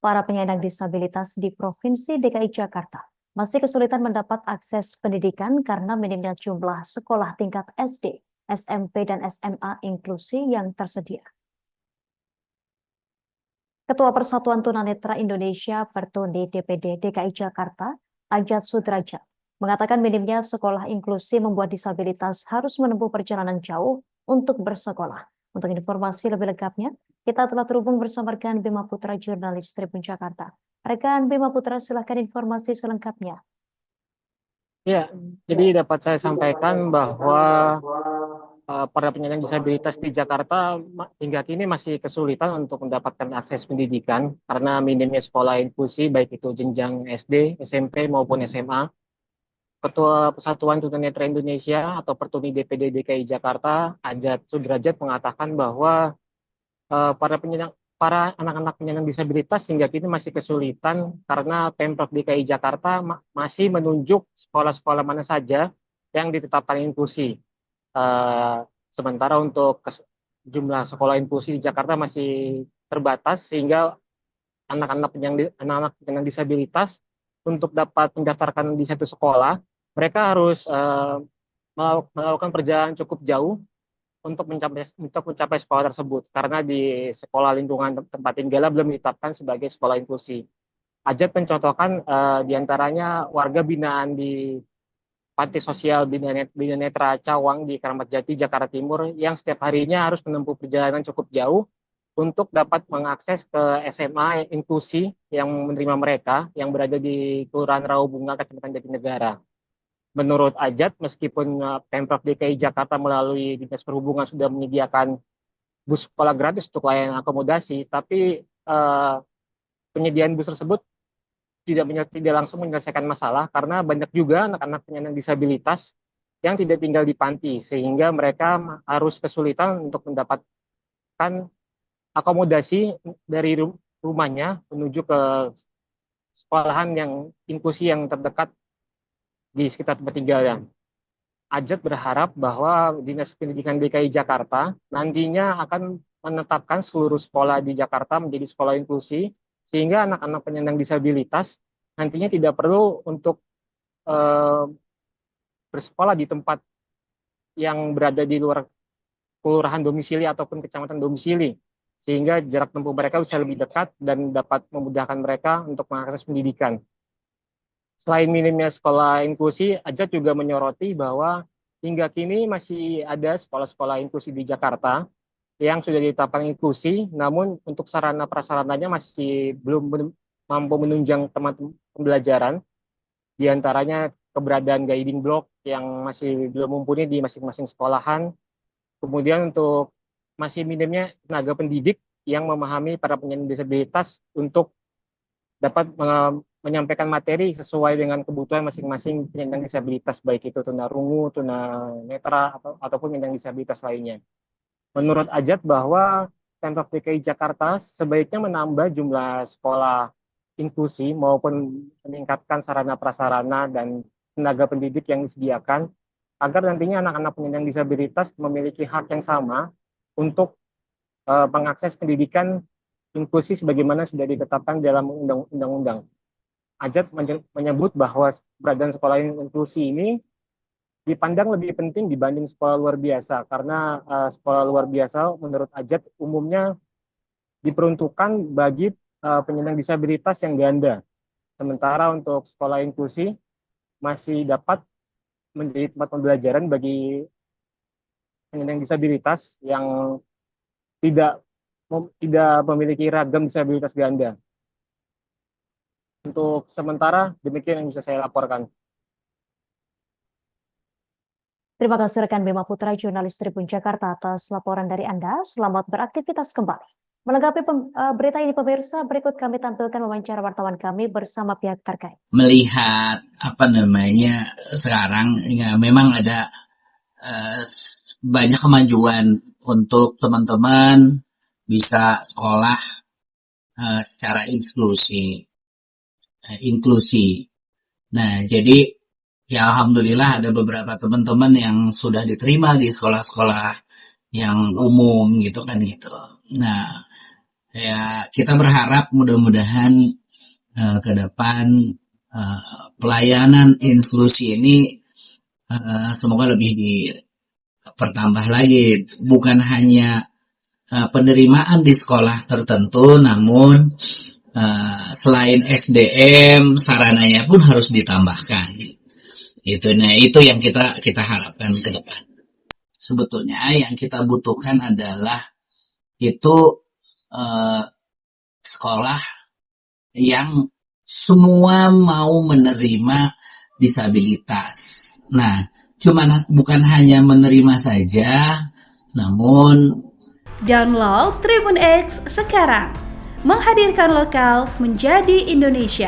para penyandang disabilitas di Provinsi DKI Jakarta masih kesulitan mendapat akses pendidikan karena minimnya jumlah sekolah tingkat SD, SMP, dan SMA inklusi yang tersedia. Ketua Persatuan Tunanetra Indonesia Pertuni DPD DKI Jakarta, Ajat Sudrajat, mengatakan minimnya sekolah inklusi membuat disabilitas harus menempuh perjalanan jauh untuk bersekolah. Untuk informasi lebih lengkapnya, kita telah terhubung bersama rekan Bima Putra, jurnalis Tribun Jakarta. Rekan Bima Putra, silakan informasi selengkapnya. Ya, jadi dapat saya sampaikan bahwa para penyandang disabilitas di Jakarta hingga kini masih kesulitan untuk mendapatkan akses pendidikan karena minimnya sekolah inklusi baik itu jenjang SD, SMP maupun SMA. Ketua Persatuan Tunanetra Indonesia atau Pertuni DPD DKI Jakarta, Ajat Sudrajat mengatakan bahwa para anak-anak penyandang disabilitas hingga kini masih kesulitan karena Pemprov DKI Jakarta masih menunjuk sekolah-sekolah mana saja yang ditetapkan inklusi. Sementara untuk jumlah sekolah inklusi di Jakarta masih terbatas sehingga anak-anak penyandang disabilitas untuk dapat mendaftarkan di satu sekolah, mereka harus melakukan perjalanan cukup jauh untuk mencapai sekolah tersebut karena di sekolah lingkungan tempat tinggalnya belum ditetapkan sebagai sekolah inklusi. Ajat mencontohkan diantaranya warga binaan di Panti Sosial Bina Netra Cawang di Keramat Jati, Jakarta Timur yang setiap harinya harus menempuh perjalanan cukup jauh untuk dapat mengakses ke SMA inklusi yang menerima mereka yang berada di Kelurahan Rawabunga, Kecamatan Jatinegara. Menurut Ajat, meskipun Pemprov DKI Jakarta melalui Dinas Perhubungan sudah menyediakan bus sekolah gratis untuk layanan akomodasi, tapi penyediaan bus tersebut tidak langsung menyelesaikan masalah karena banyak juga anak-anak penyandang disabilitas yang tidak tinggal di panti sehingga mereka harus kesulitan untuk mendapatkan akomodasi dari rumahnya menuju ke sekolahan yang inklusi yang terdekat di sekitar tempat tinggalnya. Ajat berharap bahwa Dinas Pendidikan DKI Jakarta nantinya akan menetapkan seluruh sekolah di Jakarta menjadi sekolah inklusi sehingga anak-anak penyandang disabilitas nantinya tidak perlu untuk bersekolah di tempat yang berada di luar kelurahan domisili ataupun kecamatan domisili sehingga jarak tempuh mereka bisa lebih dekat dan dapat memudahkan mereka untuk mengakses pendidikan. Selain minimnya sekolah inklusi, Ajat juga menyoroti bahwa hingga kini masih ada sekolah-sekolah inklusi di Jakarta yang sudah ditetapkan inklusi, namun untuk sarana prasarananya masih belum mampu menunjang teman pembelajaran, di antaranya keberadaan guiding block yang masih belum mumpuni di masing-masing sekolahan, kemudian untuk masih minimnya tenaga pendidik yang memahami para penyandang disabilitas untuk dapat menyampaikan materi sesuai dengan kebutuhan masing-masing penyandang disabilitas, baik itu tunarungu, tunanetra, ataupun penyandang disabilitas lainnya. Menurut Ajat bahwa Pemprov DKI Jakarta sebaiknya menambah jumlah sekolah inklusi maupun meningkatkan sarana prasarana dan tenaga pendidik yang disediakan agar nantinya anak-anak penyandang disabilitas memiliki hak yang sama untuk mengakses pendidikan inklusi sebagaimana sudah ditetapkan dalam undang-undang. Ajat menyebut bahwa keberadaan sekolah inklusi ini dipandang lebih penting dibanding sekolah luar biasa karena sekolah luar biasa menurut Ajat umumnya diperuntukkan bagi penyandang disabilitas yang ganda. Sementara untuk sekolah inklusi masih dapat menjadi tempat pembelajaran bagi penyandang disabilitas yang tidak memiliki ragam disabilitas ganda. Untuk sementara demikian yang bisa saya laporkan. Terima kasih rekan Bima Putra, jurnalis Tribun Jakarta atas laporan dari Anda. Selamat beraktivitas kembali. Menanggapi berita ini pemirsa, berikut kami tampilkan wawancara wartawan kami bersama pihak terkait. Melihat sekarang ya memang ada banyak kemajuan untuk teman-teman bisa sekolah secara inklusi. Nah, jadi ya alhamdulillah ada beberapa teman-teman yang sudah diterima di sekolah-sekolah yang umum gitu kan gitu. Nah, Ya, kita berharap mudah-mudahan ke depan pelayanan inklusi ini semoga lebih dipertambah lagi. Bukan hanya penerimaan di sekolah tertentu, namun selain SDM, sarananya pun harus ditambahkan. Itu yang kita harapkan ke depan. Sebetulnya yang kita butuhkan adalah itu sekolah yang semua mau menerima disabilitas. Nah, bukan hanya menerima saja, namun Download Tribun X sekarang. Menghadirkan lokal menjadi Indonesia.